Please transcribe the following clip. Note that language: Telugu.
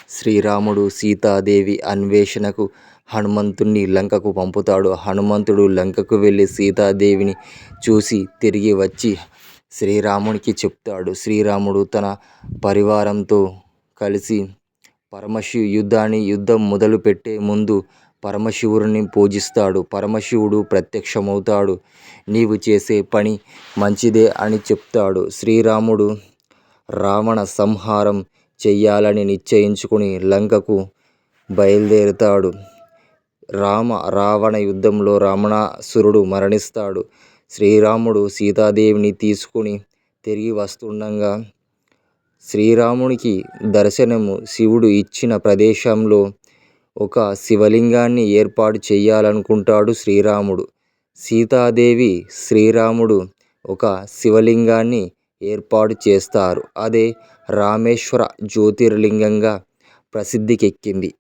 శ్రీరాముడు సీతాదేవి అన్వేషణకు హనుమంతుణ్ణి లంకకు పంపుతాడు. హనుమంతుడు లంకకు వెళ్ళి సీతాదేవిని చూసి తిరిగి వచ్చి శ్రీరామునికి చెప్తాడు. శ్రీరాముడు తన పరివారంతో కలిసి యుద్ధం మొదలుపెట్టే ముందు పరమశివుడిని పూజిస్తాడు. పరమశివుడు ప్రత్యక్షమవుతాడు. నీవు చేసే పని మంచిదే అని చెప్తాడు. శ్రీరాముడు రావణ సంహారం చెయ్యాలని నిశ్చయించుకుని లంకకు బయలుదేరుతాడు. రావణ యుద్ధంలో రావణాసురుడు మరణిస్తాడు. శ్రీరాముడు సీతాదేవిని తీసుకుని తిరిగి వస్తుండగా శ్రీరామునికి దర్శనము శివుడు ఇచ్చిన ప్రదేశంలో ఒక శివలింగాన్ని ఏర్పాటు చేయాలనుకుంటాడు శ్రీరాముడు. సీతాదేవి శ్రీరాముడు ఒక శివలింగాన్ని ఏర్పాటు చేస్తారు. అదే రామేశ్వర జ్యోతిర్లింగంగా ప్రసిద్ధికెక్కింది.